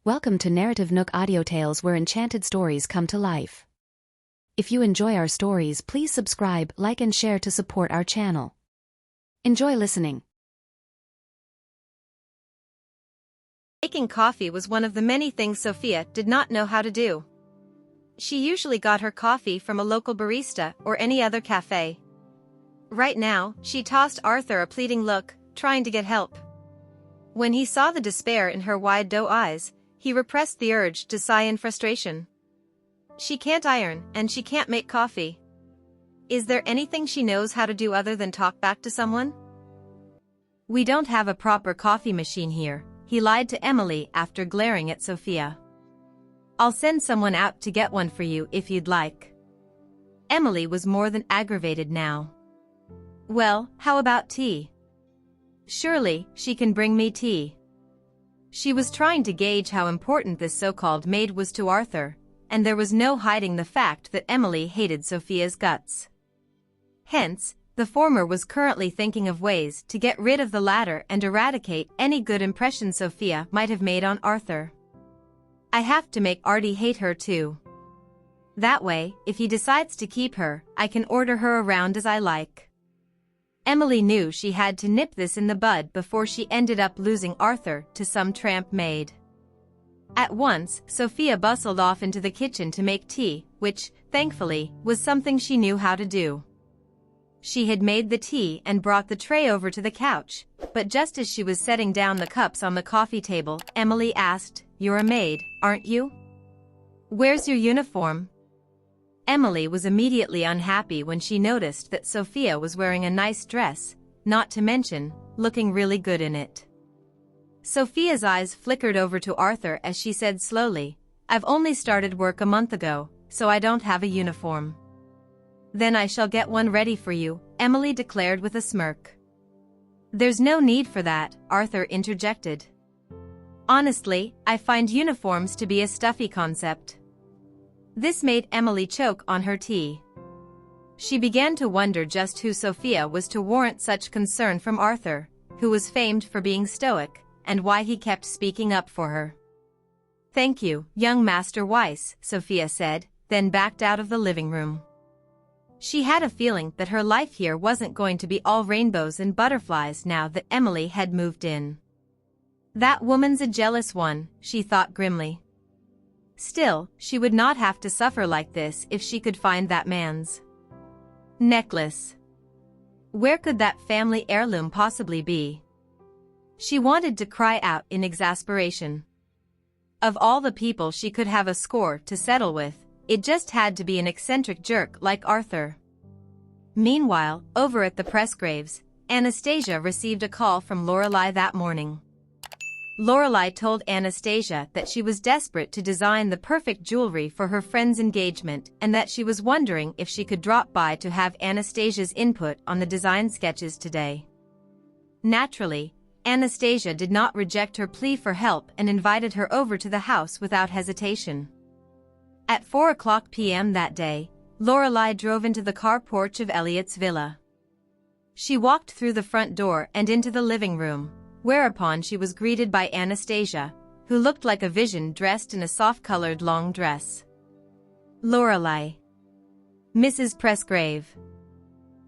Welcome to NarrativeNook audio tales where enchanted stories come to life. If you enjoy our stories, please subscribe, like and share to support our channel. Enjoy listening. Making coffee was one of the many things Sophia did not know how to do. She usually got her coffee from a local barista or any other cafe. Right now, she tossed Arthur a pleading look, trying to get help. When he saw the despair in her wide doe eyes, he repressed the urge to sigh in frustration. She can't iron, and she can't make coffee. Is there anything she knows how to do other than talk back to someone? We don't have a proper coffee machine here, he lied to Emily after glaring at Sophia. I'll send someone out to get one for you if you'd like. Emily was more than aggravated now. Well, how about tea? Surely, she can bring me tea. She was trying to gauge how important this so-called maid was to Arthur, and there was no hiding the fact that Emily hated Sophia's guts. Hence, the former was currently thinking of ways to get rid of the latter and eradicate any good impression Sophia might have made on Arthur. I have to make Artie hate her too. That way, if he decides to keep her, I can order her around as I like. Emily knew she had to nip this in the bud before she ended up losing Arthur to some tramp maid. At once, Sophia bustled off into the kitchen to make tea, which, thankfully, was something she knew how to do. She had made the tea and brought the tray over to the couch, but just as she was setting down the cups on the coffee table, Emily asked, "You're a maid, aren't you? Where's your uniform?" Emily was immediately unhappy when she noticed that Sophia was wearing a nice dress, not to mention, looking really good in it. Sophia's eyes flickered over to Arthur as she said slowly, "I've only started work a month ago, so I don't have a uniform." "Then I shall get one ready for you," Emily declared with a smirk. "There's no need for that," Arthur interjected. "Honestly, I find uniforms to be a stuffy concept." This made Emily choke on her tea. She began to wonder just who Sophia was to warrant such concern from Arthur, who was famed for being stoic, and why he kept speaking up for her. "Thank you, young Master Weiss," Sophia said, then backed out of the living room. She had a feeling that her life here wasn't going to be all rainbows and butterflies now that Emily had moved in. That woman's a jealous one, she thought grimly. Still, she would not have to suffer like this if she could find that man's necklace. Where could that family heirloom possibly be? She wanted to cry out in exasperation. Of all the people she could have a score to settle with, it just had to be an eccentric jerk like Arthur. Meanwhile, over at the Pressgraves, Anastasia received a call from Laurelai that morning. Laurelai told Anastasia that she was desperate to design the perfect jewelry for her friend's engagement and that she was wondering if she could drop by to have Anastasia's input on the design sketches today. Naturally, Anastasia did not reject her plea for help and invited her over to the house without hesitation. At 4:00 p.m. that day, Laurelai drove into the car porch of Elliot's villa. She walked through the front door and into the living room, whereupon she was greeted by Anastasia, who looked like a vision dressed in a soft-colored long dress. "Laurelai. Mrs. Pressgrave.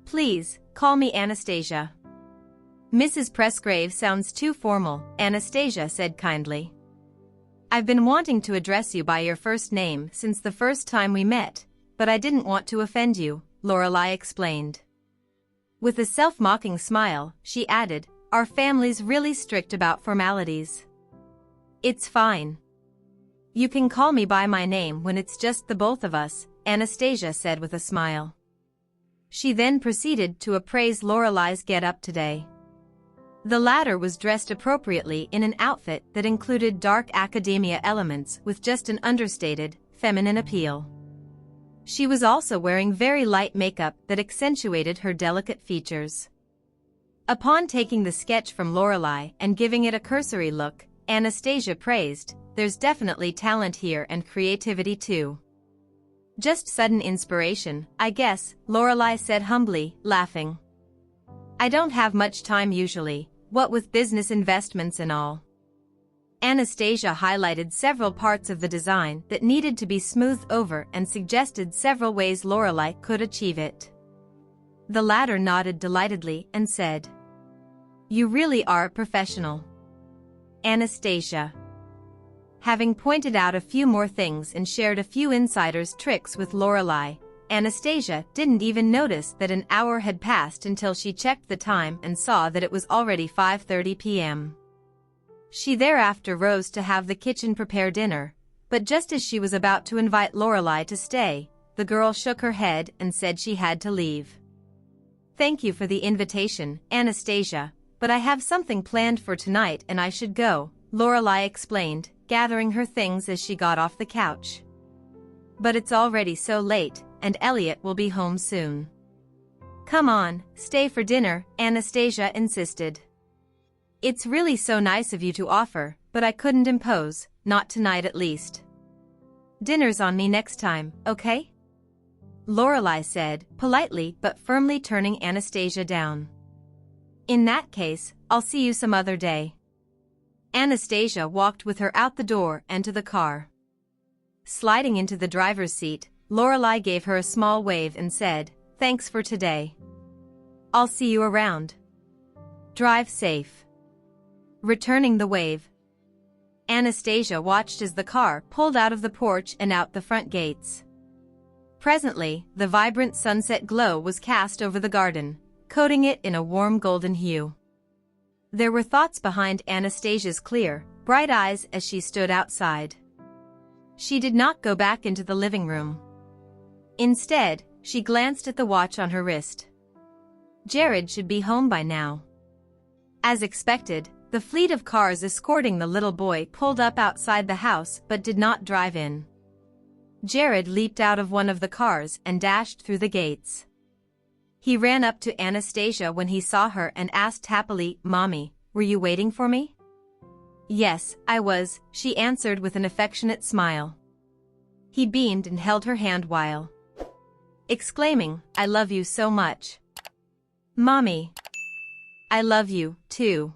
Please, call me Anastasia." "Mrs. Pressgrave sounds too formal," Anastasia said kindly. "I've been wanting to address you by your first name since the first time we met, but I didn't want to offend you," Laurelai explained. With a self-mocking smile, she added, "Our family's really strict about formalities." "It's fine. You can call me by my name when it's just the both of us," Anastasia said with a smile. She then proceeded to appraise Laurelai's get-up today. The latter was dressed appropriately in an outfit that included dark academia elements with just an understated, feminine appeal. She was also wearing very light makeup that accentuated her delicate features. Upon taking the sketch from Laurelai and giving it a cursory look, Anastasia praised, "There's definitely talent here and creativity too." "Just sudden inspiration, I guess," Laurelai said humbly, laughing. "I don't have much time usually, what with business investments and all." Anastasia highlighted several parts of the design that needed to be smoothed over and suggested several ways Laurelai could achieve it. The latter nodded delightedly and said, "You really are a professional, Anastasia." Having pointed out a few more things and shared a few insider's tricks with Laurelai, Anastasia didn't even notice that an hour had passed until she checked the time and saw that it was already 5:30 p.m. She thereafter rose to have the kitchen prepare dinner, but just as she was about to invite Laurelai to stay, the girl shook her head and said she had to leave. "Thank you for the invitation, Anastasia, but I have something planned for tonight and I should go," Laurelai explained, gathering her things as she got off the couch. "But it's already so late, and Elliot will be home soon." "Come on, stay for dinner," Anastasia insisted. "It's really so nice of you to offer, but I couldn't impose, not tonight at least. Dinner's on me next time, okay?" Laurelai said, politely but firmly turning Anastasia down. "In that case, I'll see you some other day." Anastasia walked with her out the door and to the car. Sliding into the driver's seat, Laurelai gave her a small wave and said, "Thanks for today. I'll see you around. Drive safe." Returning the wave, Anastasia watched as the car pulled out of the porch and out the front gates. Presently, the vibrant sunset glow was cast over the garden, coating it in a warm golden hue. There were thoughts behind Anastasia's clear, bright eyes as she stood outside. She did not go back into the living room. Instead, she glanced at the watch on her wrist. Jared should be home by now. As expected, the fleet of cars escorting the little boy pulled up outside the house but did not drive in. Jared leaped out of one of the cars and dashed through the gates. He ran up to Anastasia when he saw her and asked happily, "Mommy, were you waiting for me?" "Yes, I was," she answered with an affectionate smile. He beamed and held her hand while exclaiming, "I love you so much. Mommy, I love you, too."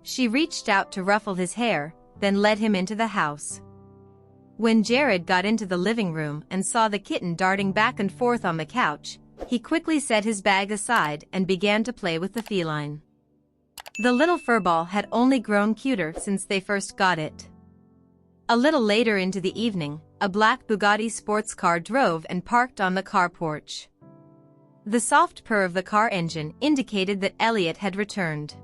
She reached out to ruffle his hair, then led him into the house. When Jared got into the living room and saw the kitten darting back and forth on the couch, he quickly set his bag aside and began to play with the feline. The little furball had only grown cuter since they first got it. A little later into the evening, a black Bugatti sports car drove and parked on the car porch. The soft purr of the car engine indicated that Elliot had returned.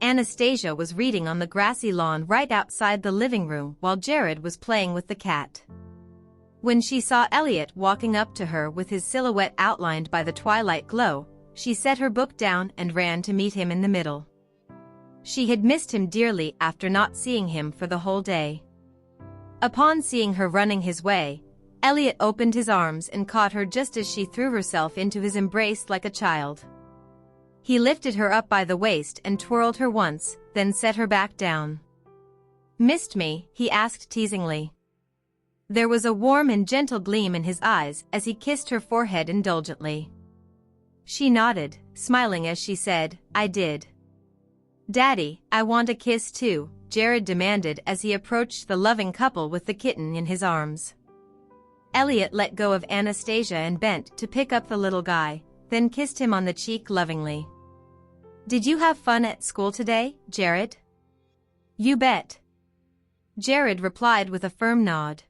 Anastasia was reading on the grassy lawn right outside the living room while Jared was playing with the cat. When she saw Elliot walking up to her with his silhouette outlined by the twilight glow, she set her book down and ran to meet him in the middle. She had missed him dearly after not seeing him for the whole day. Upon seeing her running his way, Elliot opened his arms and caught her just as she threw herself into his embrace like a child. He lifted her up by the waist and twirled her once, then set her back down. "Missed me?" he asked teasingly. There was a warm and gentle gleam in his eyes as he kissed her forehead indulgently. She nodded, smiling as she said, "I did." "Daddy, I want a kiss too," Jared demanded as he approached the loving couple with the kitten in his arms. Elliot let go of Anastasia and bent to pick up the little guy, then kissed him on the cheek lovingly. "Did you have fun at school today, Jared?" "You bet." Jared replied with a firm nod.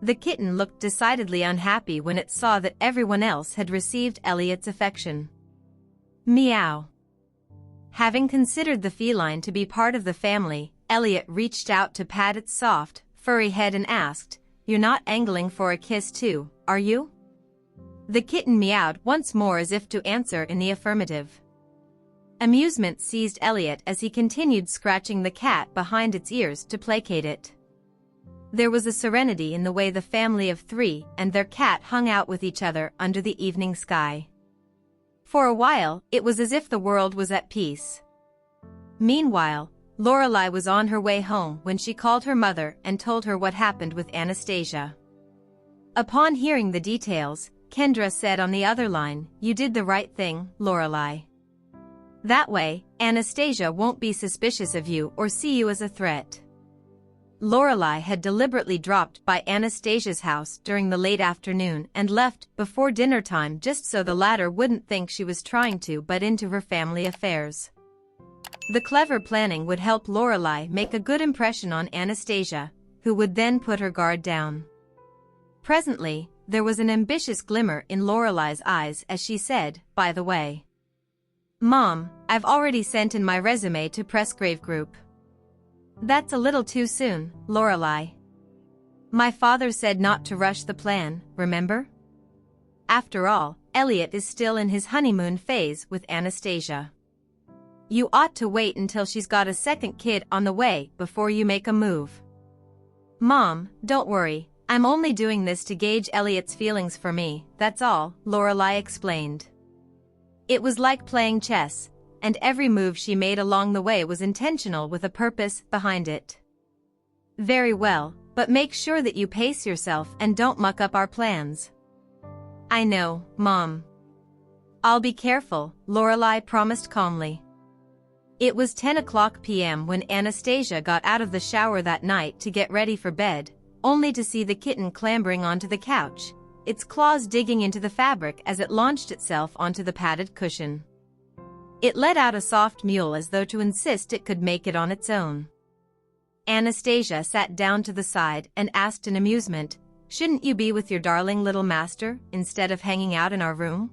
The kitten looked decidedly unhappy when it saw that everyone else had received Elliot's affection. Meow. Having considered the feline to be part of the family, Elliot reached out to pat its soft, furry head and asked, "You're not angling for a kiss too, are you?" The kitten meowed once more as if to answer in the affirmative. Amusement seized Elliot as he continued scratching the cat behind its ears to placate it. There was a serenity in the way the family of three and their cat hung out with each other under the evening sky. For a while, it was as if the world was at peace. Meanwhile, Laurelai was on her way home when she called her mother and told her what happened with Anastasia. Upon hearing the details, Kendra said on the other line, "You did the right thing, Laurelai. That way, Anastasia won't be suspicious of you or see you as a threat. Laurelai had deliberately dropped by Anastasia's house during the late afternoon and left before dinner time just so the latter wouldn't think she was trying to butt into her family affairs. The clever planning would help Laurelai make a good impression on Anastasia, who would then put her guard down. Presently, there was an ambitious glimmer in Laurelai's eyes as she said, "By the way, Mom, I've already sent in my resume to Pressgrave Group." "That's a little too soon, Laurelai. My father said not to rush the plan, remember? After all, Elliot is still in his honeymoon phase with Anastasia. You ought to wait until she's got a second kid on the way before you make a move." "Mom, don't worry, I'm only doing this to gauge Elliot's feelings for me, that's all," Laurelai explained. It was like playing chess, and every move she made along the way was intentional with a purpose behind it. "Very well, but make sure that you pace yourself and don't muck up our plans." "I know, Mom. I'll be careful," Laurelai promised calmly. It was 10 p.m. when Anastasia got out of the shower that night to get ready for bed, only to see the kitten clambering onto the couch, its claws digging into the fabric as it launched itself onto the padded cushion. It let out a soft mewl as though to insist it could make it on its own. Anastasia sat down to the side and asked in amusement, "Shouldn't you be with your darling little master, instead of hanging out in our room?"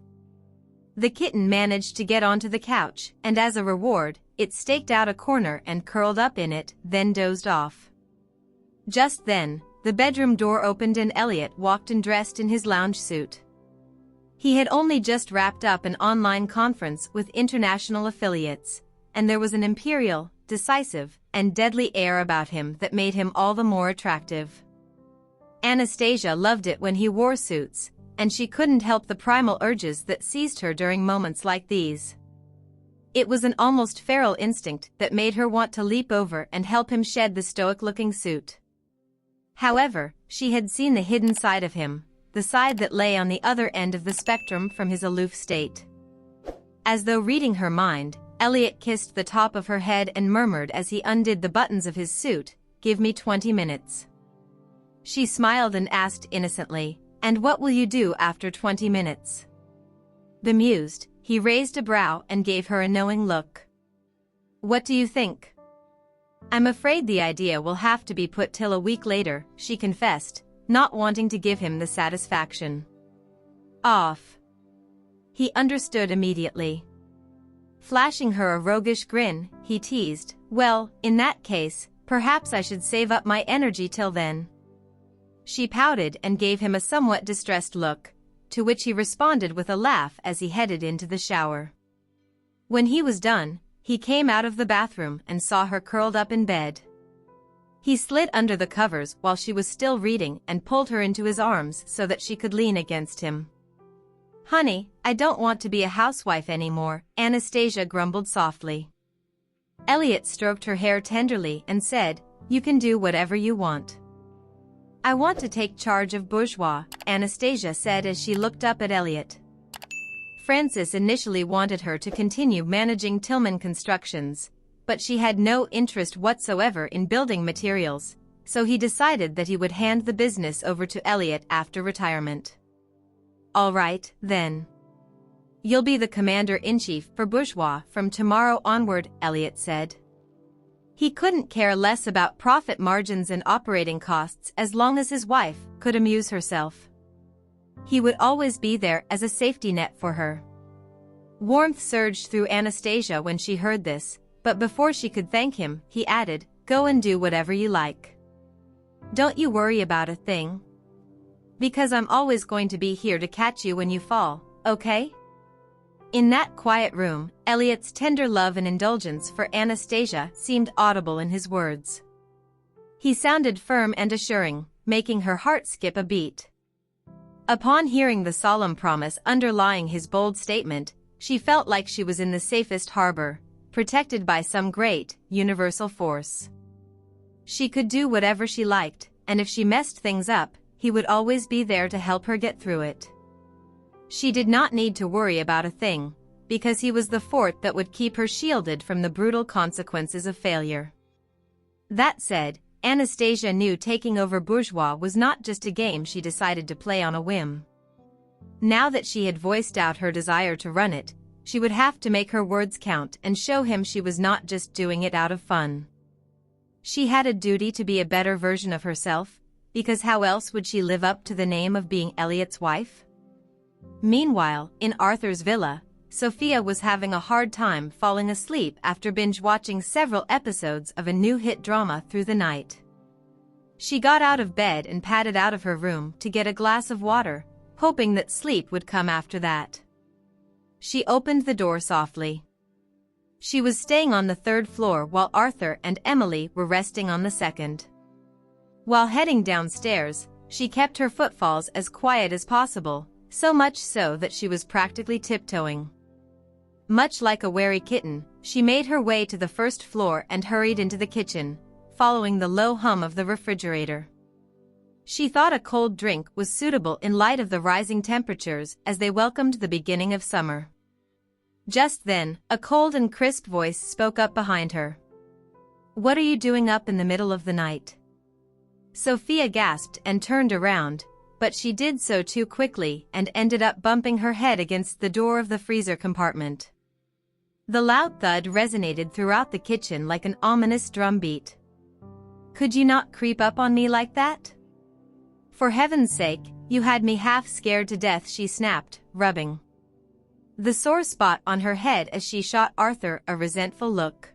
The kitten managed to get onto the couch, and as a reward, it staked out a corner and curled up in it, then dozed off. Just then, the bedroom door opened and Elliot walked in dressed in his lounge suit. He had only just wrapped up an online conference with international affiliates, and there was an imperial, decisive, and deadly air about him that made him all the more attractive. Anastasia loved it when he wore suits, and she couldn't help the primal urges that seized her during moments like these. It was an almost feral instinct that made her want to leap over and help him shed the stoic-looking suit. However, she had seen the hidden side of him, the side that lay on the other end of the spectrum from his aloof state. As though reading her mind, Elliot kissed the top of her head and murmured as he undid the buttons of his suit, "Give me 20 minutes. She smiled and asked innocently, "And what will you do after 20 minutes? Bemused, he raised a brow and gave her a knowing look. "What do you think?" "I'm afraid the idea will have to be put till a week later," she confessed, not wanting to give him the satisfaction. "Off." He understood immediately. Flashing her a roguish grin, he teased, "Well, in that case, perhaps I should save up my energy till then." She pouted and gave him a somewhat distressed look, to which he responded with a laugh as he headed into the shower. When he was done, he came out of the bathroom and saw her curled up in bed. He slid under the covers while she was still reading and pulled her into his arms so that she could lean against him. "Honey, I don't want to be a housewife anymore," Anastasia grumbled softly. Elliot stroked her hair tenderly and said, "You can do whatever you want." "I want to take charge of Bourgeois," Anastasia said as she looked up at Elliot. Francis initially wanted her to continue managing Tillman Constructions, but she had no interest whatsoever in building materials, so he decided that he would hand the business over to Elliot after retirement. "All right, then. You'll be the commander-in-chief for Bourgeois from tomorrow onward," Elliot said. He couldn't care less about profit margins and operating costs as long as his wife could amuse herself. He would always be there as a safety net for her. Warmth surged through Anastasia when she heard this, but before she could thank him, he added, "Go and do whatever you like. Don't you worry about a thing. Because I'm always going to be here to catch you when you fall, okay?" In that quiet room, Elliot's tender love and indulgence for Anastasia seemed audible in his words. He sounded firm and assuring, making her heart skip a beat. Upon hearing the solemn promise underlying his bold statement, she felt like she was in the safest harbor, protected by some great, universal force. She could do whatever she liked, and if she messed things up, he would always be there to help her get through it. She did not need to worry about a thing, because he was the fort that would keep her shielded from the brutal consequences of failure. That said, Anastasia knew taking over Bourgeois was not just a game she decided to play on a whim. Now that she had voiced out her desire to run it, she would have to make her words count and show him she was not just doing it out of fun. She had a duty to be a better version of herself, because how else would she live up to the name of being Elliot's wife? Meanwhile, in Arthur's villa, Sophia was having a hard time falling asleep after binge-watching several episodes of a new hit drama through the night. She got out of bed and padded out of her room to get a glass of water, hoping that sleep would come after that. She opened the door softly. She was staying on the third floor while Arthur and Emily were resting on the second. While heading downstairs, she kept her footfalls as quiet as possible, so much so that she was practically tiptoeing. Much like a wary kitten, she made her way to the first floor and hurried into the kitchen, following the low hum of the refrigerator. She thought a cold drink was suitable in light of the rising temperatures as they welcomed the beginning of summer. Just then, a cold and crisp voice spoke up behind her. "What are you doing up in the middle of the night?" Sophia gasped and turned around, but she did so too quickly and ended up bumping her head against the door of the freezer compartment. The loud thud resonated throughout the kitchen like an ominous drumbeat. "Could you not creep up on me like that? For heaven's sake, you had me half scared to death," she snapped, rubbing the sore spot on her head as she shot Arthur a resentful look.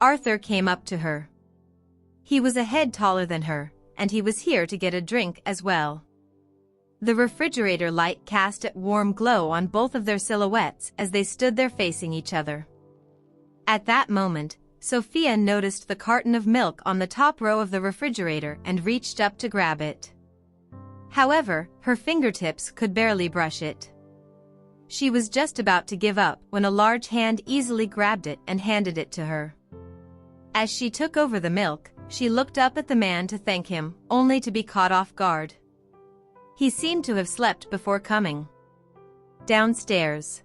Arthur came up to her. He was a head taller than her, and he was here to get a drink as well. The refrigerator light cast a warm glow on both of their silhouettes as they stood there facing each other. At that moment, Sophia noticed the carton of milk on the top row of the refrigerator and reached up to grab it. However, her fingertips could barely brush it. She was just about to give up when a large hand easily grabbed it and handed it to her. As she took over the milk, she looked up at the man to thank him, only to be caught off guard. He seemed to have slept before coming downstairs.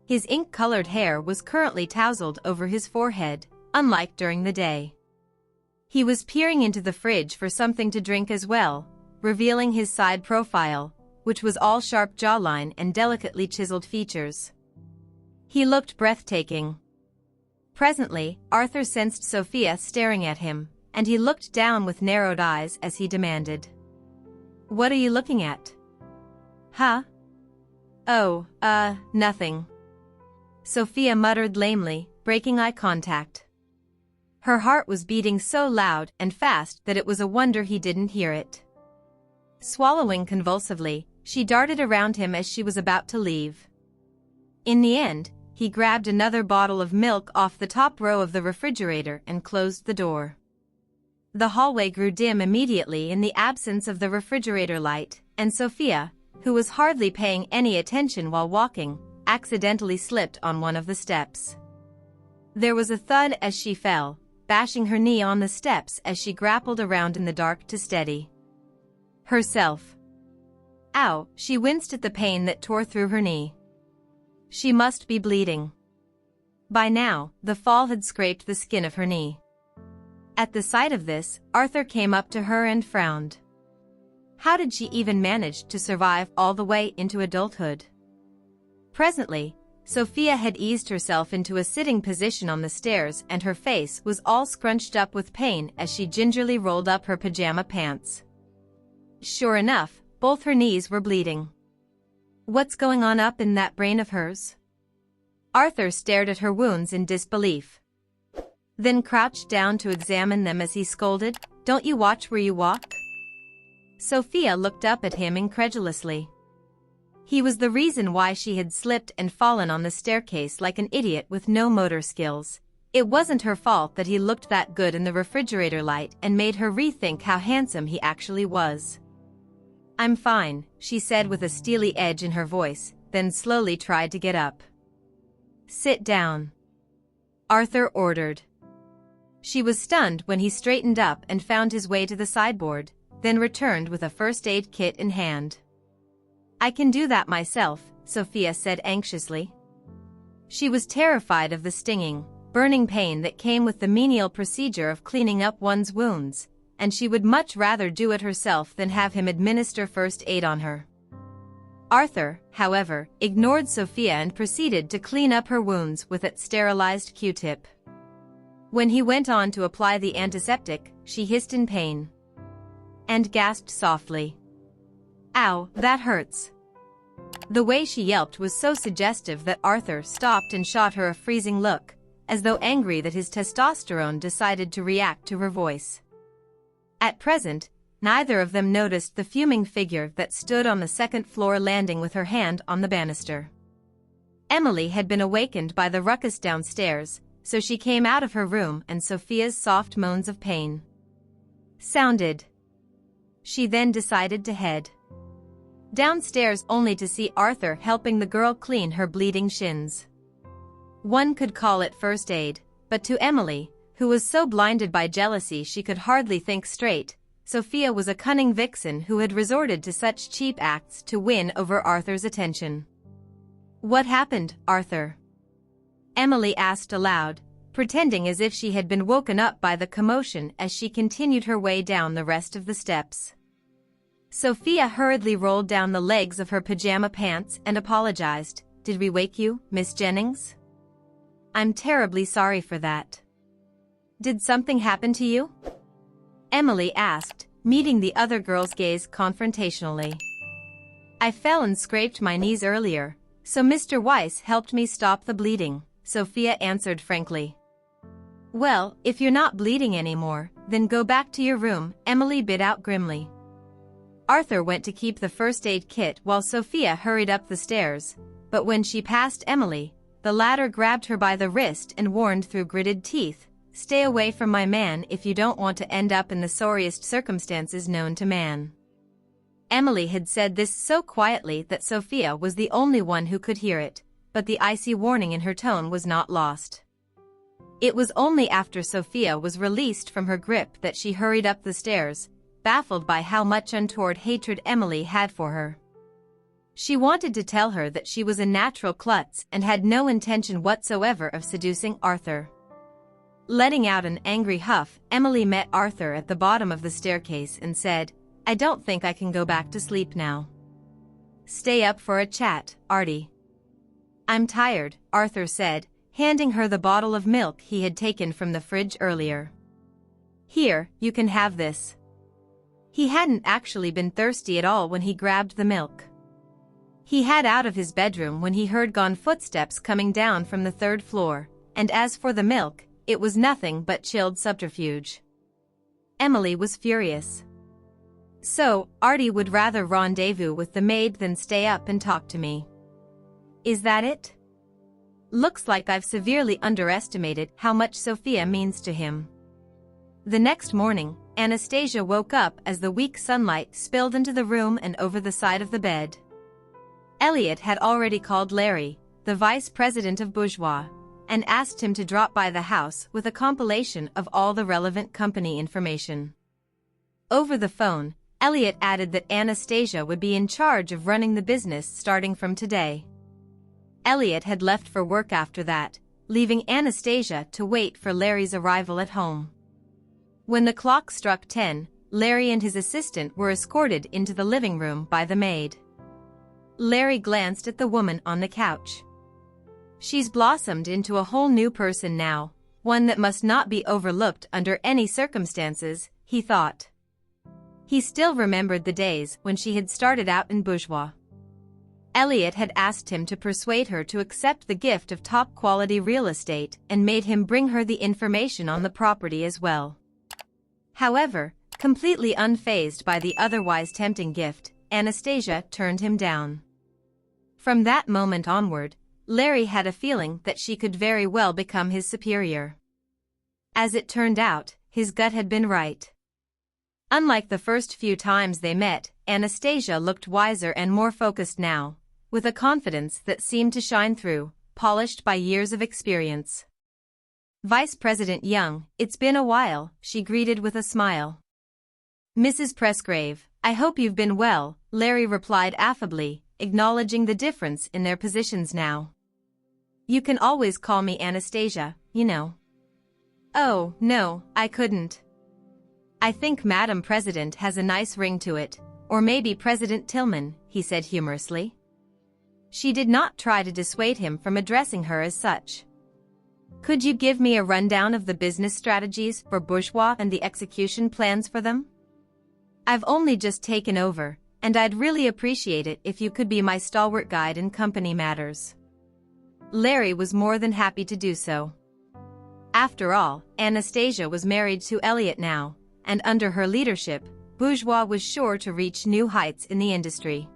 His ink-colored hair was currently tousled over his forehead, unlike during the day. He was peering into the fridge for something to drink as well, revealing his side profile, which was all sharp jawline and delicately chiseled features. He looked breathtaking. Presently, Arthur sensed Sophia staring at him, and he looked down with narrowed eyes as he demanded, "What are you looking at?" "Huh? Oh, nothing." Sophia muttered lamely, breaking eye contact. Her heart was beating so loud and fast that it was a wonder he didn't hear it. Swallowing convulsively, she darted around him as she was about to leave. In the end, he grabbed another bottle of milk off the top row of the refrigerator and closed the door. The hallway grew dim immediately in the absence of the refrigerator light, and Sophia, who was hardly paying any attention while walking, accidentally slipped on one of the steps. There was a thud as she fell, bashing her knee on the steps as she grappled around in the dark to steady herself. Ow, she winced at the pain that tore through her knee. She must be bleeding. By now, the fall had scraped the skin of her knee. At the sight of this, Arthur came up to her and frowned. How did she even manage to survive all the way into adulthood? Presently, Sophia had eased herself into a sitting position on the stairs and her face was all scrunched up with pain as she gingerly rolled up her pajama pants. Sure enough, both her knees were bleeding. What's going on up in that brain of hers? Arthur stared at her wounds in disbelief, then crouched down to examine them as he scolded, "Don't you watch where you walk?" Sophia looked up at him incredulously. He was the reason why she had slipped and fallen on the staircase like an idiot with no motor skills. It wasn't her fault that he looked that good in the refrigerator light and made her rethink how handsome he actually was. "I'm fine," she said with a steely edge in her voice, then slowly tried to get up. "Sit down," Arthur ordered. She was stunned when he straightened up and found his way to the sideboard, then returned with a first aid kit in hand. "I can do that myself," Sophia said anxiously. She was terrified of the stinging, burning pain that came with the menial procedure of cleaning up one's wounds, and she would much rather do it herself than have him administer first aid on her. Arthur, however, ignored Sophia and proceeded to clean up her wounds with its sterilized Q-tip. When he went on to apply the antiseptic, she hissed in pain and gasped softly. "Ow, that hurts." The way she yelped was so suggestive that Arthur stopped and shot her a freezing look, as though angry that his testosterone decided to react to her voice. At present, neither of them noticed the fuming figure that stood on the second-floor landing with her hand on the banister. Emily had been awakened by the ruckus downstairs, so she came out of her room and Sophia's soft moans of pain sounded. She then decided to head downstairs only to see Arthur helping the girl clean her bleeding shins. One could call it first aid, but to Emily, who was so blinded by jealousy she could hardly think straight, Sophia was a cunning vixen who had resorted to such cheap acts to win over Arthur's attention. "What happened, Arthur?" Emily asked aloud, pretending as if she had been woken up by the commotion as she continued her way down the rest of the steps. Sophia hurriedly rolled down the legs of her pajama pants and apologized. "Did we wake you, Miss Jennings? I'm terribly sorry for that. Did something happen to you?" Emily asked, meeting the other girl's gaze confrontationally. "I fell and scraped my knees earlier, so Mr. Weiss helped me stop the bleeding," Sophia answered frankly. "Well, if you're not bleeding anymore, then go back to your room," Emily bit out grimly. Arthur went to keep the first aid kit while Sophia hurried up the stairs, but when she passed Emily, the latter grabbed her by the wrist and warned through gritted teeth, "Stay away from my man if you don't want to end up in the sorriest circumstances known to man." Emily had said this so quietly that Sophia was the only one who could hear it, but the icy warning in her tone was not lost. It was only after Sophia was released from her grip that she hurried up the stairs, baffled by how much untoward hatred Emily had for her. She wanted to tell her that she was a natural klutz and had no intention whatsoever of seducing Arthur. Letting out an angry huff, Emily met Arthur at the bottom of the staircase and said, "I don't think I can go back to sleep now. Stay up for a chat, Artie." "I'm tired," Arthur said, handing her the bottle of milk he had taken from the fridge earlier. "Here, you can have this." He hadn't actually been thirsty at all when he grabbed the milk. He had out of his bedroom when he heard gone footsteps coming down from the third floor, and as for the milk, it was nothing but chilled subterfuge. Emily was furious. "So, Artie would rather rendezvous with the maid than stay up and talk to me. Is that it? Looks like I've severely underestimated how much Sophia means to him." The next morning, Anastasia woke up as the weak sunlight spilled into the room and over the side of the bed. Elliot had already called Larry, the vice president of Bourgeois, and asked him to drop by the house with a compilation of all the relevant company information. Over the phone, Elliot added that Anastasia would be in charge of running the business starting from today. Elliot had left for work after that, leaving Anastasia to wait for Larry's arrival at home. When the clock struck 10, Larry and his assistant were escorted into the living room by the maid. Larry glanced at the woman on the couch. "She's blossomed into a whole new person now, one that must not be overlooked under any circumstances," he thought. He still remembered the days when she had started out in Bourgeois. Elliot had asked him to persuade her to accept the gift of top-quality real estate and made him bring her the information on the property as well. However, completely unfazed by the otherwise tempting gift, Anastasia turned him down. From that moment onward, Larry had a feeling that she could very well become his superior. As it turned out, his gut had been right. Unlike the first few times they met, Anastasia looked wiser and more focused now, with a confidence that seemed to shine through, polished by years of experience. "Vice President Young, it's been a while," she greeted with a smile. "Mrs. Presgrave, I hope you've been well," Larry replied affably, acknowledging the difference in their positions now. You can always call me Anastasia, you know. Oh, no, I couldn't. I think Madam President has a nice ring to it, or maybe President Tillman, he said humorously. She did not try to dissuade him from addressing her as such. Could you give me a rundown of the business strategies for bourgeois and the execution plans for them? I've only just taken over, and I'd really appreciate it if you could be my stalwart guide in company matters. Larry was more than happy to do so. After all, Anastasia was married to Elliot now, and under her leadership, Bourgeois was sure to reach new heights in the industry.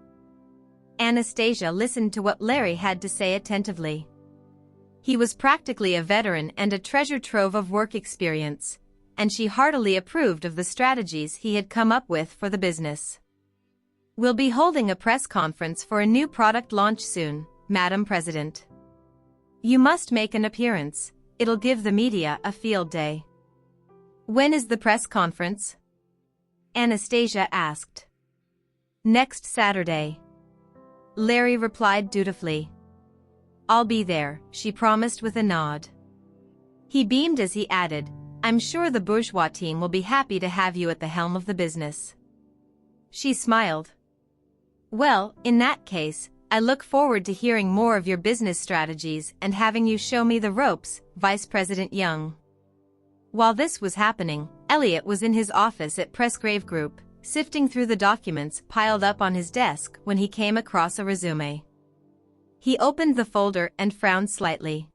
Anastasia listened to what Larry had to say attentively. He was practically a veteran and a treasure trove of work experience, and she heartily approved of the strategies he had come up with for the business. We'll be holding a press conference for a new product launch soon, Madam President. You must make an appearance. It'll give the media a field day. When is the press conference? Anastasia asked. Next Saturday. Larry replied dutifully. I'll be there, she promised with a nod. He beamed as he added, I'm sure the bourgeois team will be happy to have you at the helm of the business. She smiled. Well, in that case, I look forward to hearing more of your business strategies and having you show me the ropes, Vice President Young. While this was happening, Elliot was in his office at Pressgrave Group, sifting through the documents piled up on his desk when he came across a resume. He opened the folder and frowned slightly.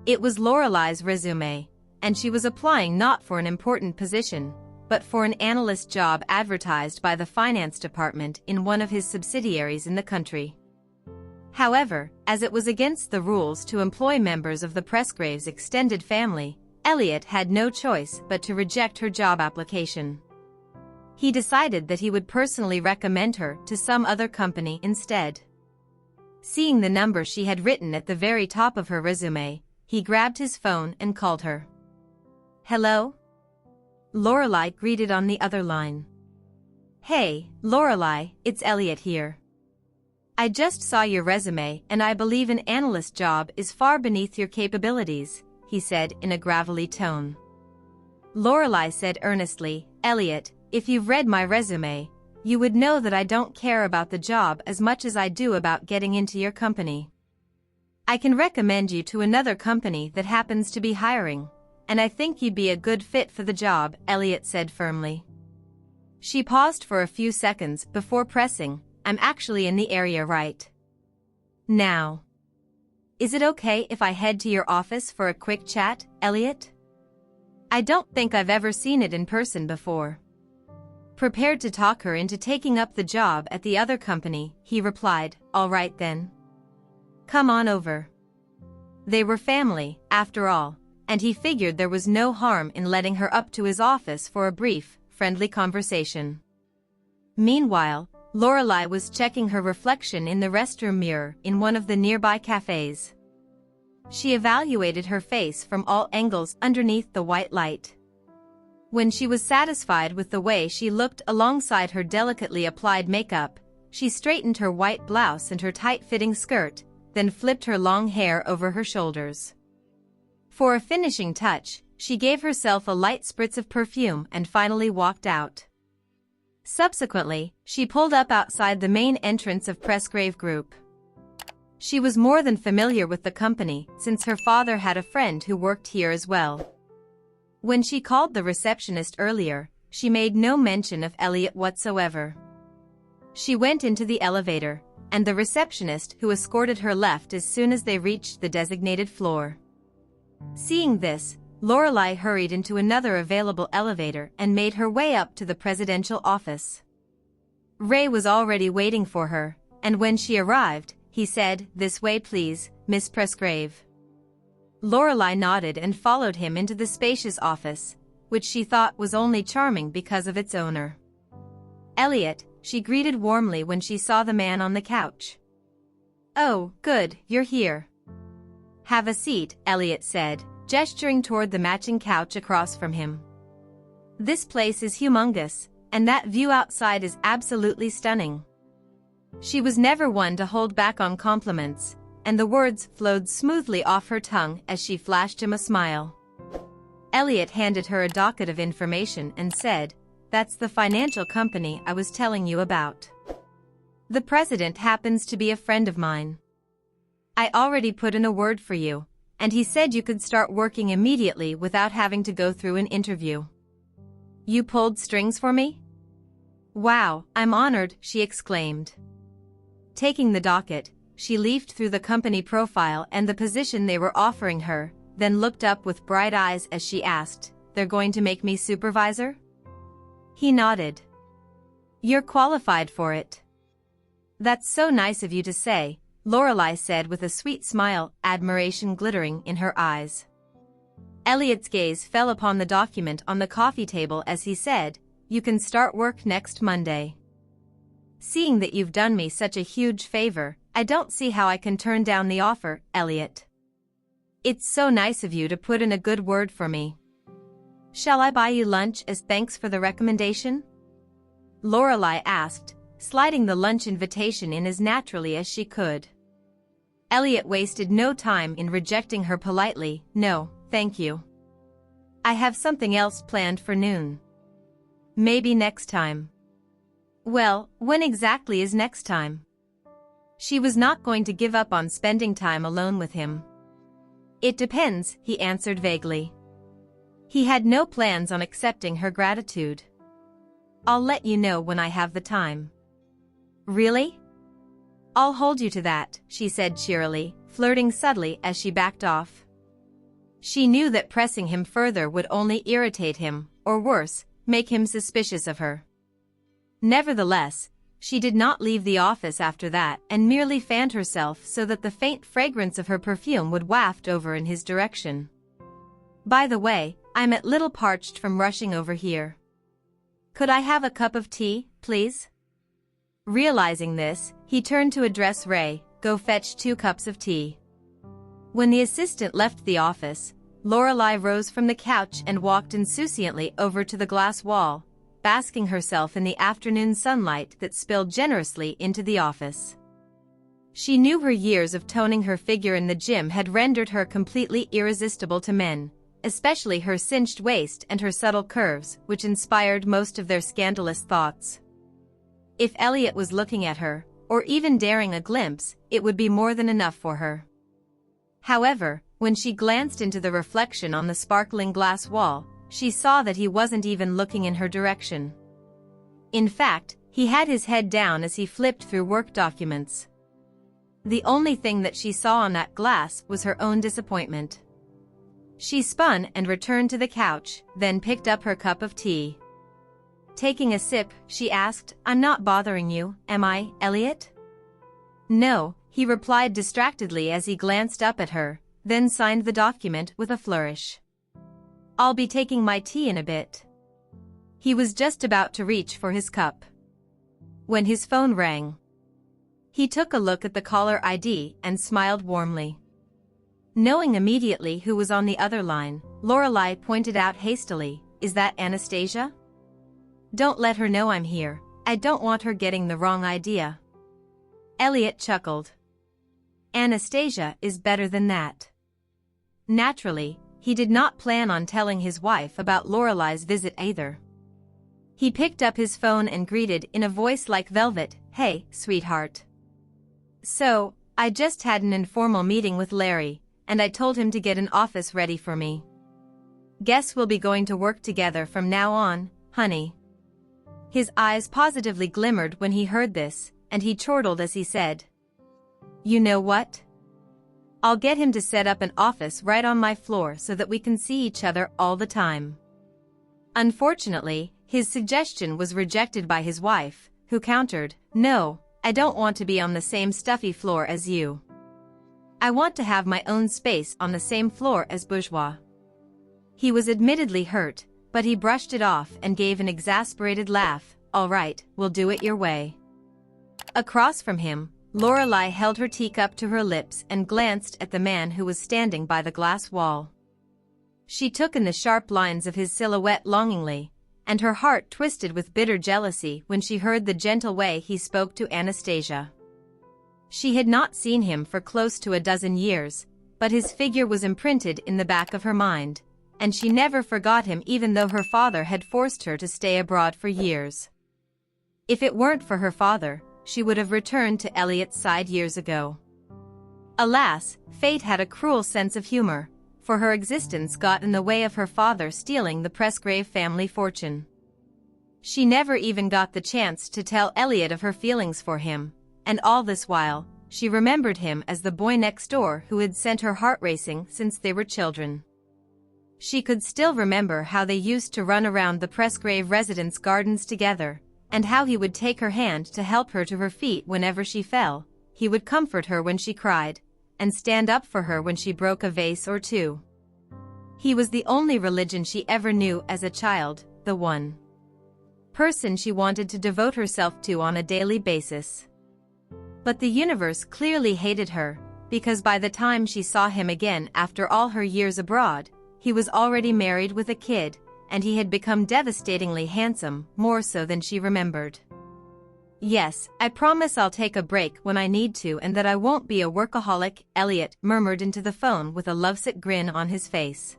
It was Laurelai's resume, and she was applying not for an important position, but for an analyst job advertised by the finance department in one of his subsidiaries in the country. However, as it was against the rules to employ members of the Pressgraves' extended family, Elliot had no choice but to reject her job application. He decided that he would personally recommend her to some other company instead. Seeing the number she had written at the very top of her resume, he grabbed his phone and called her. Hello? Laurelai greeted on the other line. Hey, Laurelai, it's Elliot here. I just saw your resume and I believe an analyst job is far beneath your capabilities, he said in a gravelly tone. Laurelai said earnestly, Elliot, if you've read my resume, you would know that I don't care about the job as much as I do about getting into your company. I can recommend you to another company that happens to be hiring, and I think you'd be a good fit for the job, Elliot said firmly. She paused for a few seconds before pressing, I'm actually in the area right now. Is it okay if I head to your office for a quick chat, Elliot? I don't think I've ever seen it in person before. Prepared to talk her into taking up the job at the other company, he replied, all right then. Come on over. They were family, after all, and he figured there was no harm in letting her up to his office for a brief, friendly conversation. Meanwhile, Laurelai was checking her reflection in the restroom mirror in one of the nearby cafes. She evaluated her face from all angles underneath the white light. When she was satisfied with the way she looked alongside her delicately applied makeup, she straightened her white blouse and her tight-fitting skirt, then flipped her long hair over her shoulders. For a finishing touch, she gave herself a light spritz of perfume and finally walked out. Subsequently, she pulled up outside the main entrance of Pressgrave Group. She was more than familiar with the company since her father had a friend who worked here as well. When she called the receptionist earlier, she made no mention of Elliot whatsoever. She went into the elevator, and the receptionist who escorted her left as soon as they reached the designated floor. Seeing this, Laurelai hurried into another available elevator and made her way up to the presidential office. Ray was already waiting for her, and when she arrived, he said, "This way please, Miss Pressgrave." Laurelai nodded and followed him into the spacious office, which she thought was only charming because of its owner. Elliot, she greeted warmly when she saw the man on the couch. "Oh, good, you're here. Have a seat," Elliot said, gesturing toward the matching couch across from him. "This place is humongous, and that view outside is absolutely stunning." She was never one to hold back on compliments, and the words flowed smoothly off her tongue as she flashed him a smile. Elliot handed her a docket of information and said, "That's the financial company I was telling you about. The president happens to be a friend of mine. I already put in a word for you, and he said you could start working immediately without having to go through an interview. You pulled strings for me?" "Wow, I'm honored," she exclaimed. Taking the docket, she leafed through the company profile and the position they were offering her, then looked up with bright eyes as she asked, "They're going to make me supervisor?" He nodded. "You're qualified for it." "That's so nice of you to say," Laurelai said with a sweet smile, admiration glittering in her eyes. Elliot's gaze fell upon the document on the coffee table as he said, "You can start work next Monday. Seeing that you've done me such a huge favor, I don't see how I can turn down the offer, Elliot. It's so nice of you to put in a good word for me. Shall I buy you lunch as thanks for the recommendation?" Laurelai asked, sliding the lunch invitation in as naturally as she could. Elliot wasted no time in rejecting her politely. "No, thank you. I have something else planned for noon. Maybe next time." "Well, when exactly is next time?" She was not going to give up on spending time alone with him. "It depends," he answered vaguely. He had no plans on accepting her gratitude. "I'll let you know when I have the time." "Really?" "I'll hold you to that," she said cheerily, flirting subtly as she backed off. She knew that pressing him further would only irritate him, or worse, make him suspicious of her. Nevertheless, she did not leave the office after that and merely fanned herself so that the faint fragrance of her perfume would waft over in his direction. "By the way, I'm a little parched from rushing over here. Could I have a cup of tea, please?" Realizing this, he turned to address Ray, "Go fetch 2 cups of tea." When the assistant left the office, Laurelai rose from the couch and walked insouciantly over to the glass wall, basking herself in the afternoon sunlight that spilled generously into the office. She knew her years of toning her figure in the gym had rendered her completely irresistible to men, especially her cinched waist and her subtle curves, which inspired most of their scandalous thoughts. If Elliot was looking at her, or even daring a glimpse, it would be more than enough for her. However, when she glanced into the reflection on the sparkling glass wall, she saw that he wasn't even looking in her direction. In fact, he had his head down as he flipped through work documents. The only thing that she saw on that glass was her own disappointment. She spun and returned to the couch, then picked up her cup of tea. Taking a sip, she asked, "I'm not bothering you, am I, Elliot?" "No," he replied distractedly as he glanced up at her, then signed the document with a flourish. "I'll be taking my tea in a bit." He was just about to reach for his cup when his phone rang. He took a look at the caller ID and smiled warmly. Knowing immediately who was on the other line, Laurelai pointed out hastily, "Is that Anastasia? Don't let her know I'm here. I don't want her getting the wrong idea." Elliot chuckled. "Anastasia is better than that." Naturally, he did not plan on telling his wife about Laurelai's visit either. He picked up his phone and greeted in a voice like velvet, "Hey, sweetheart. So, I just had an informal meeting with Larry, and I told him to get an office ready for me. Guess we'll be going to work together from now on, honey." His eyes positively glimmered when he heard this, and he chortled as he said, "You know what? I'll get him to set up an office right on my floor so that we can see each other all the time." Unfortunately, his suggestion was rejected by his wife, who countered, "No, I don't want to be on the same stuffy floor as you. I want to have my own space on the same floor as bourgeois." He was admittedly hurt, but he brushed it off and gave an exasperated laugh. "All right, we'll do it your way." Across from him, Laurelai held her teacup to her lips and glanced at the man who was standing by the glass wall. She took in the sharp lines of his silhouette longingly, and her heart twisted with bitter jealousy when she heard the gentle way he spoke to Anastasia. She had not seen him for close to a dozen years, but his figure was imprinted in the back of her mind, and she never forgot him even though her father had forced her to stay abroad for years. If it weren't for her father, she would have returned to Elliot's side years ago. Alas, fate had a cruel sense of humor, for her existence got in the way of her father stealing the Presgrave family fortune. She never even got the chance to tell Elliot of her feelings for him, and all this while, she remembered him as the boy next door who had sent her heart racing since they were children. She could still remember how they used to run around the Presgrave residence gardens together, and how he would take her hand to help her to her feet whenever she fell. He would comfort her when she cried, and stand up for her when she broke a vase or two. He was the only religion she ever knew as a child, the one person she wanted to devote herself to on a daily basis. But the universe clearly hated her, because by the time she saw him again after all her years abroad, he was already married with a kid, and he had become devastatingly handsome, more so than she remembered. "Yes, I promise I'll take a break when I need to and that I won't be a workaholic," Elliot murmured into the phone with a lovesick grin on his face.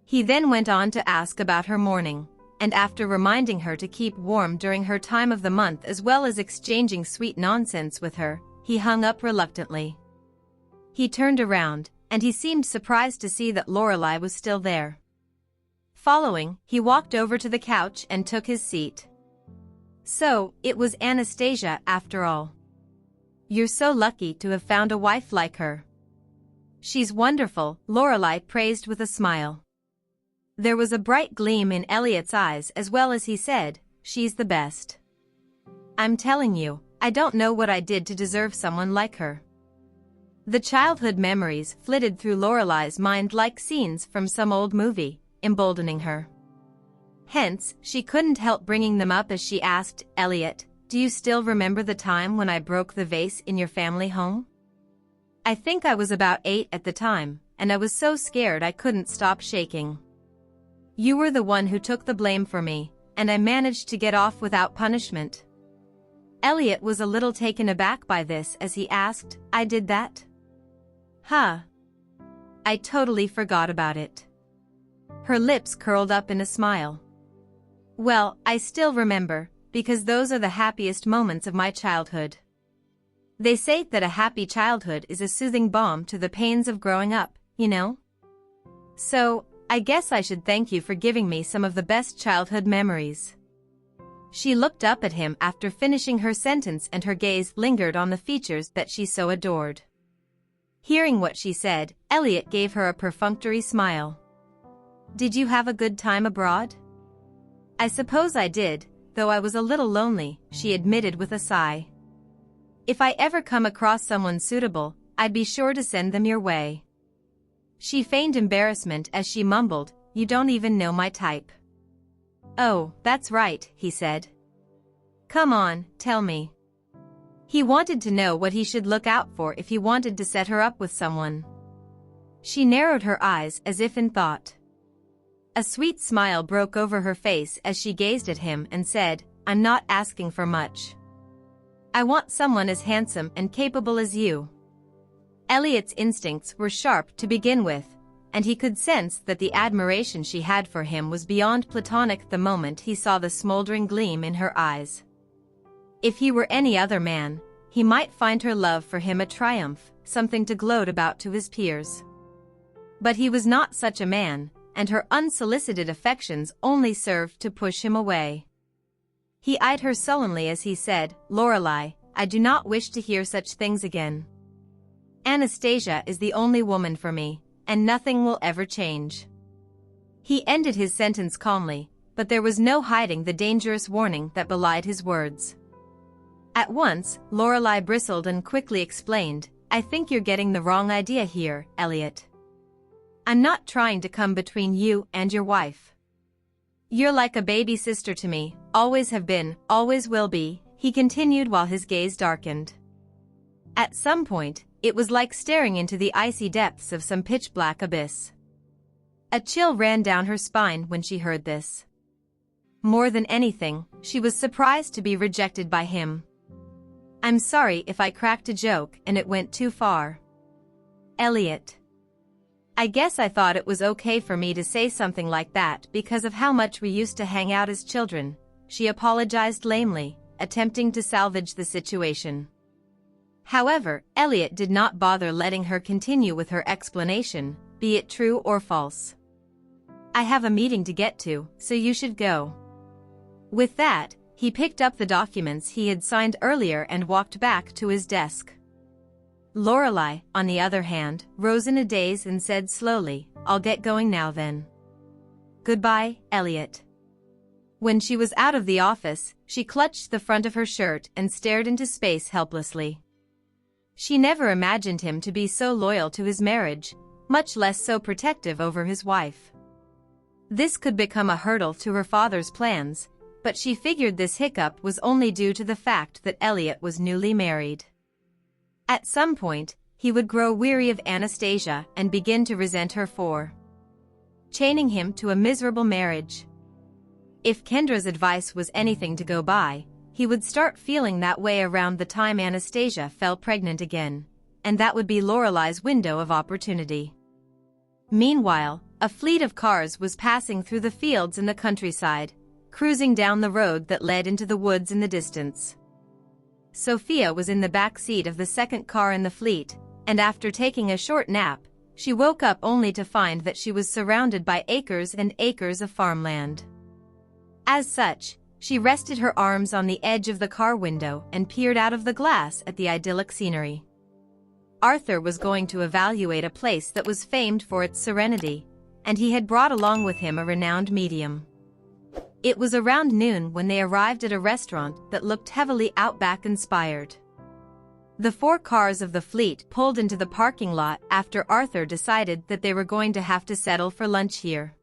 He then went on to ask about her morning, and after reminding her to keep warm during her time of the month as well as exchanging sweet nonsense with her, he hung up reluctantly. He turned around, and he seemed surprised to see that Laurelai was still there. Following, he walked over to the couch and took his seat. "So, it was Anastasia after all. You're so lucky to have found a wife like her." "She's wonderful," Laurelai praised with a smile. There was a bright gleam in Elliot's eyes as well as he said, "She's the best. I'm telling you, I don't know what I did to deserve someone like her." The childhood memories flitted through Laurelai's mind like scenes from some old movie, emboldening her. Hence, she couldn't help bringing them up as she asked, "Elliot, do you still remember the time when I broke the vase in your family home? I think I was about 8 at the time, and I was so scared I couldn't stop shaking. You were the one who took the blame for me, and I managed to get off without punishment." Elliot was a little taken aback by this as he asked, "I did that? Huh. I totally forgot about it." Her lips curled up in a smile. "Well, I still remember, because those are the happiest moments of my childhood. They say that a happy childhood is a soothing balm to the pains of growing up, you know? So, I guess I should thank you for giving me some of the best childhood memories." She looked up at him after finishing her sentence and her gaze lingered on the features that she so adored. Hearing what she said, Elliot gave her a perfunctory smile. "Did you have a good time abroad?" "I suppose I did, though I was a little lonely," she admitted with a sigh. "If I ever come across someone suitable, I'd be sure to send them your way." She feigned embarrassment as she mumbled, "You don't even know my type." "Oh, that's right," he said. "Come on, tell me." He wanted to know what he should look out for if he wanted to set her up with someone. She narrowed her eyes as if in thought. A sweet smile broke over her face as she gazed at him and said, "I'm not asking for much. I want someone as handsome and capable as you." Elliot's instincts were sharp to begin with, and he could sense that the admiration she had for him was beyond platonic the moment he saw the smoldering gleam in her eyes. If he were any other man, he might find her love for him a triumph, something to gloat about to his peers. But he was not such a man, and her unsolicited affections only served to push him away. He eyed her sullenly as he said, "Laurelai, I do not wish to hear such things again. Anastasia is the only woman for me, and nothing will ever change." He ended his sentence calmly, but there was no hiding the dangerous warning that belied his words. At once, Laurelai bristled and quickly explained, "I think you're getting the wrong idea here, Elliot. I'm not trying to come between you and your wife. You're like a baby sister to me, always have been, always will be," he continued while his gaze darkened. At some point, it was like staring into the icy depths of some pitch-black abyss. A chill ran down her spine when she heard this. More than anything, she was surprised to be rejected by him. I'm sorry if I cracked a joke and it went too far. Elliot. I guess I thought it was okay for me to say something like that because of how much we used to hang out as children, she apologized lamely, attempting to salvage the situation. However, Elliot did not bother letting her continue with her explanation, be it true or false. I have a meeting to get to, so you should go. With that, he picked up the documents he had signed earlier and walked back to his desk. Laurelai, on the other hand, rose in a daze and said slowly, I'll get going now then. Goodbye, Elliot. When she was out of the office, she clutched the front of her shirt and stared into space helplessly. She never imagined him to be so loyal to his marriage, much less so protective over his wife. This could become a hurdle to her father's plans, but she figured this hiccup was only due to the fact that Elliot was newly married. At some point, he would grow weary of Anastasia and begin to resent her for chaining him to a miserable marriage. If Kendra's advice was anything to go by, he would start feeling that way around the time Anastasia fell pregnant again, and that would be Lorelai's window of opportunity. Meanwhile, a fleet of cars was passing through the fields in the countryside, cruising down the road that led into the woods in the distance. Sophia was in the back seat of the second car in the fleet, and after taking a short nap, she woke up only to find that she was surrounded by acres and acres of farmland. As such, she rested her arms on the edge of the car window and peered out of the glass at the idyllic scenery. Arthur was going to evaluate a place that was famed for its serenity, and he had brought along with him a renowned medium. It was around noon when they arrived at a restaurant that looked heavily outback-inspired. The 4 cars of the fleet pulled into the parking lot after Arthur decided that they were going to have to settle for lunch here.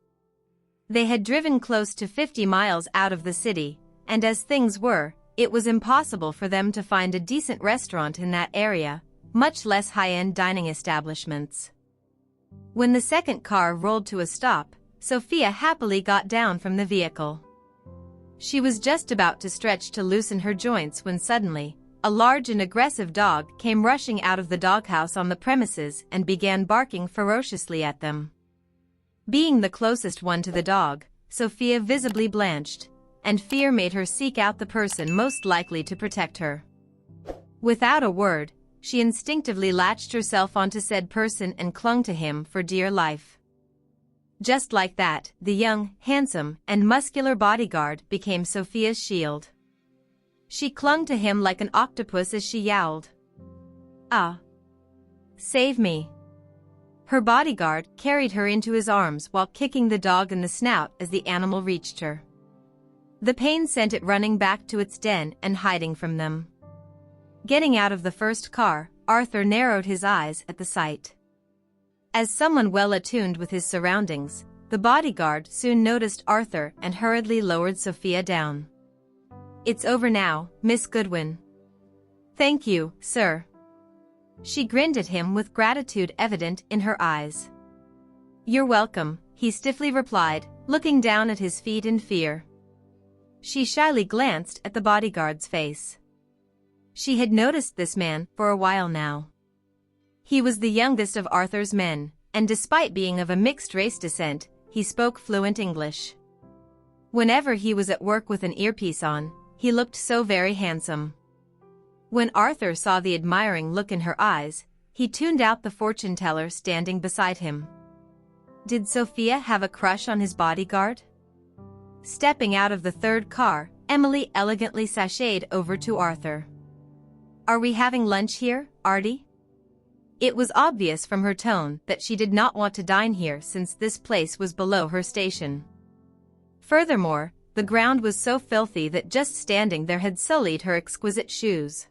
They had driven close to 50 miles out of the city, and as things were, it was impossible for them to find a decent restaurant in that area, much less high-end dining establishments. When the second car rolled to a stop, Sophia happily got down from the vehicle. She was just about to stretch to loosen her joints when suddenly, a large and aggressive dog came rushing out of the doghouse on the premises and began barking ferociously at them. Being the closest one to the dog, Sophia visibly blanched, and fear made her seek out the person most likely to protect her. Without a word, she instinctively latched herself onto said person and clung to him for dear life. Just like that, the young, handsome, and muscular bodyguard became Sophia's shield. She clung to him like an octopus as she yowled. Ah! Save me! Her bodyguard carried her into his arms while kicking the dog in the snout as the animal reached her. The pain sent it running back to its den and hiding from them. Getting out of the first car, Arthur narrowed his eyes at the sight. As someone well attuned with his surroundings, the bodyguard soon noticed Arthur and hurriedly lowered Sophia down. It's over now, Miss Goodwin. Thank you, sir. She grinned at him with gratitude evident in her eyes. You're welcome, he stiffly replied, looking down at his feet in fear. She shyly glanced at the bodyguard's face. She had noticed this man for a while now. He was the youngest of Arthur's men, and despite being of a mixed-race descent, he spoke fluent English. Whenever he was at work with an earpiece on, he looked so very handsome. When Arthur saw the admiring look in her eyes, he tuned out the fortune teller standing beside him. Did Sophia have a crush on his bodyguard? Stepping out of the third car, Emily elegantly sashayed over to Arthur. Are we having lunch here, Artie? It was obvious from her tone that she did not want to dine here since this place was below her station. Furthermore, the ground was so filthy that just standing there had sullied her exquisite shoes.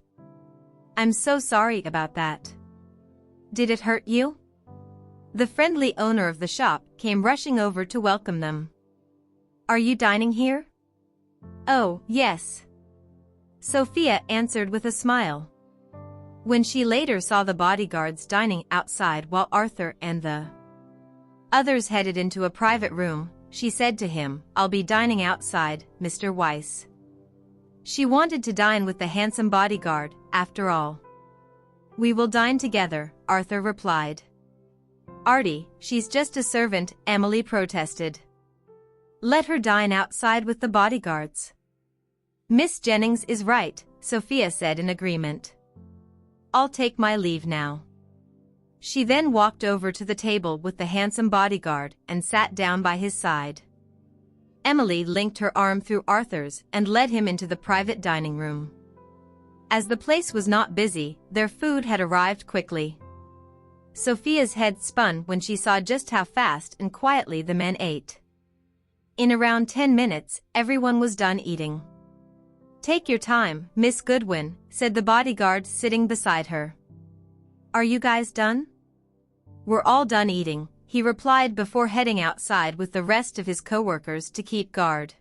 I'm so sorry about that. Did it hurt you? The friendly owner of the shop came rushing over to welcome them. Are you dining here? Oh, yes. Sophia answered with a smile. When she later saw the bodyguards dining outside while Arthur and the Others headed into a private room. She said to him, "I'll be dining outside, Mr. Weiss." She wanted to dine with the handsome bodyguard, after all. "We will dine together," Arthur replied. "Artie, she's just a servant," Emily protested. "Let her dine outside with the bodyguards." "Miss Jennings is right," Sophia said in agreement. "I'll take my leave now." She then walked over to the table with the handsome bodyguard and sat down by his side. Emily linked her arm through Arthur's and led him into the private dining room. As the place was not busy, their food had arrived quickly. Sophia's head spun when she saw just how fast and quietly the men ate. In around 10 minutes, everyone was done eating. "Take your time, Miss Goodwin," said the bodyguard sitting beside her. "Are you guys done?" "We're all done eating," he replied before heading outside with the rest of his co-workers to keep guard.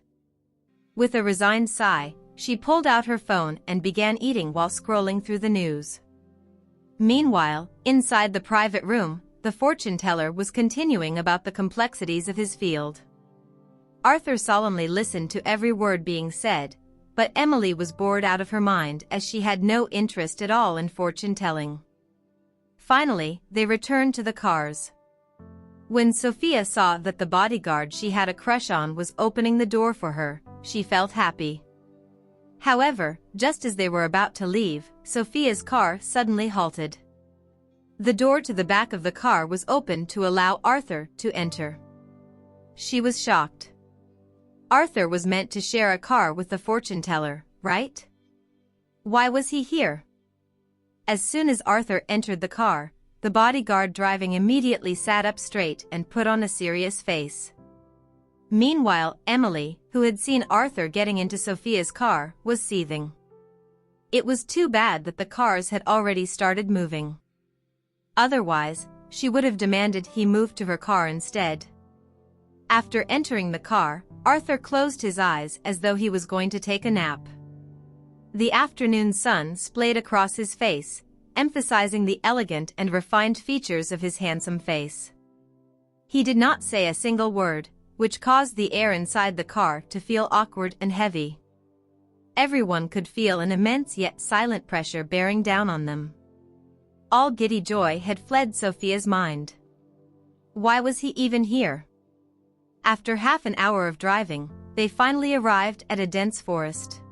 With a resigned sigh, she pulled out her phone and began eating while scrolling through the news. Meanwhile, inside the private room, the fortune teller was continuing about the complexities of his field. Arthur solemnly listened to every word being said, but Emily was bored out of her mind as she had no interest at all in fortune-telling. Finally, they returned to the cars. When Sophia saw that the bodyguard she had a crush on was opening the door for her, she felt happy. However, just as they were about to leave, Sophia's car suddenly halted. The door to the back of the car was opened to allow Arthur to enter. She was shocked. Arthur was meant to share a car with the fortune teller, right? Why was he here? As soon as Arthur entered the car, the bodyguard driving immediately sat up straight and put on a serious face. Meanwhile, Emily, who had seen Arthur getting into Sophia's car, was seething. It was too bad that the cars had already started moving. Otherwise, she would have demanded he move to her car instead. After entering the car, Arthur closed his eyes as though he was going to take a nap. The afternoon sun splayed across his face, emphasizing the elegant and refined features of his handsome face. He did not say a single word, which caused the air inside the car to feel awkward and heavy. Everyone could feel an immense yet silent pressure bearing down on them. All giddy joy had fled Sophia's mind. Why was he even here? After half an hour of driving, they finally arrived at a dense forest.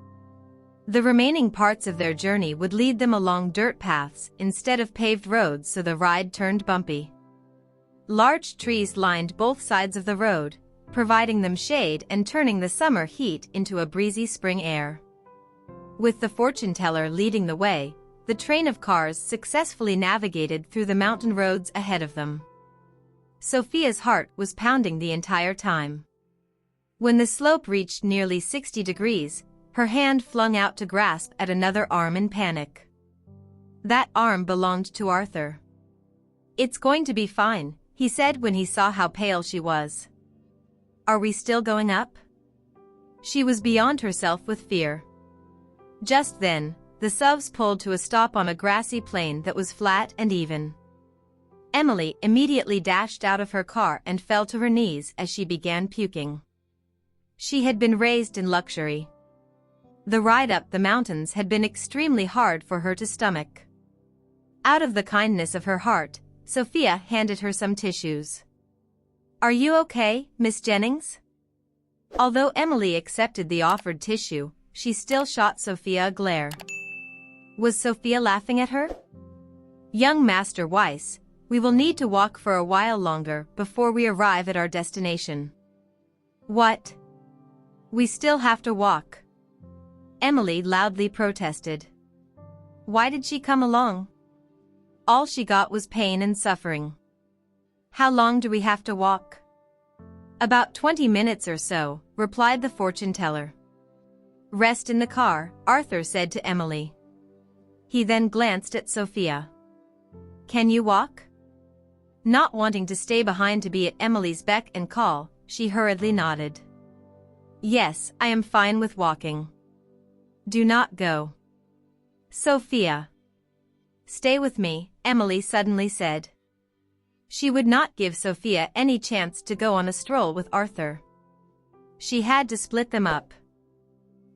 The remaining parts of their journey would lead them along dirt paths instead of paved roads, so the ride turned bumpy. Large trees lined both sides of the road, providing them shade and turning the summer heat into a breezy spring air. With the fortune teller leading the way, the train of cars successfully navigated through the mountain roads ahead of them. Sophia's heart was pounding the entire time. When the slope reached nearly 60 degrees, her hand flung out to grasp at another arm in panic. That arm belonged to Arthur. "It's going to be fine," he said when he saw how pale she was. "Are we still going up?" She was beyond herself with fear. Just then, the SUVs pulled to a stop on a grassy plain that was flat and even. Emily immediately dashed out of her car and fell to her knees as she began puking. She had been raised in luxury. The ride up the mountains had been extremely hard for her to stomach. Out of the kindness of her heart, Sophia handed her some tissues. "Are you okay, Miss Jennings?" Although Emily accepted the offered tissue, she still shot Sophia a glare. Was Sophia laughing at her? "Young Master Weiss, we will need to walk for a while longer before we arrive at our destination." "What? We still have to walk?" Emily loudly protested. Why did she come along? All she got was pain and suffering. "How long do we have to walk?" "About 20 minutes or so," replied the fortune teller. "Rest in the car," Arthur said to Emily. He then glanced at Sophia. "Can you walk?" Not wanting to stay behind to be at Emily's beck and call, she hurriedly nodded. "Yes, I am fine with walking." "Do not go." "Sophia." "Stay with me," Emily suddenly said. She would not give Sophia any chance to go on a stroll with Arthur. She had to split them up.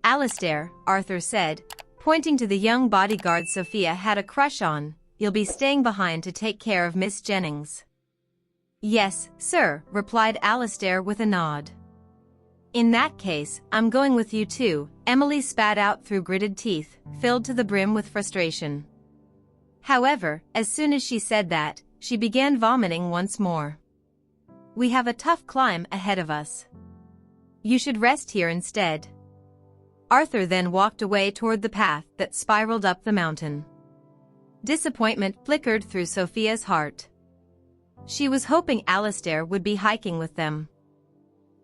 "Alistair," Arthur said, pointing to the young bodyguard Sophia had a crush on, "you'll be staying behind to take care of Miss Jennings." "Yes, sir," replied Alistair with a nod. "In that case, I'm going with you too," Emily spat out through gritted teeth, filled to the brim with frustration. However, as soon as she said that, she began vomiting once more. "We have a tough climb ahead of us. You should rest here instead." Arthur then walked away toward the path that spiraled up the mountain. Disappointment flickered through Sophia's heart. She was hoping Alistair would be hiking with them.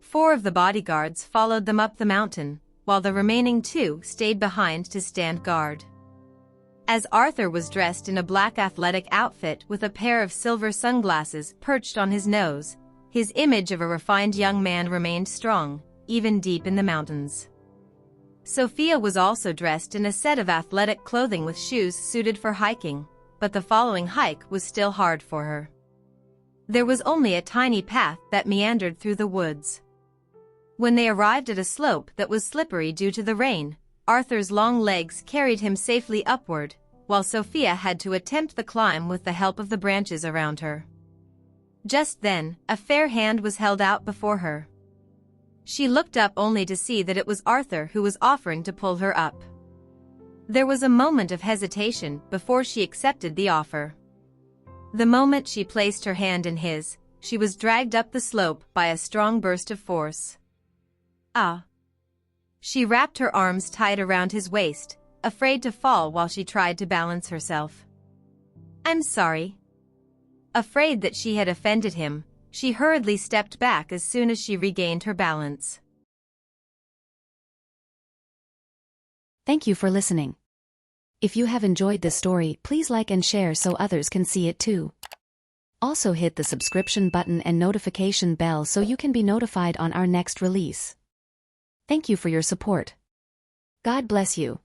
4 of the bodyguards followed them up the mountain, while the remaining 2 stayed behind to stand guard. As Arthur was dressed in a black athletic outfit with a pair of silver sunglasses perched on his nose, his image of a refined young man remained strong, even deep in the mountains. Sophia was also dressed in a set of athletic clothing with shoes suited for hiking, but the following hike was still hard for her. There was only a tiny path that meandered through the woods. When they arrived at a slope that was slippery due to the rain, Arthur's long legs carried him safely upward, while Sophia had to attempt the climb with the help of the branches around her. Just then, a fair hand was held out before her. She looked up only to see that it was Arthur who was offering to pull her up. There was a moment of hesitation before she accepted the offer. The moment she placed her hand in his, she was dragged up the slope by a strong burst of force. "Ah!" She wrapped her arms tight around his waist, afraid to fall while she tried to balance herself. "I'm sorry." Afraid that she had offended him, she hurriedly stepped back as soon as she regained her balance. Thank you for listening. If you have enjoyed this story, please like and share so others can see it too. Also hit the subscription button and notification bell so you can be notified on our next release. Thank you for your support. God bless you.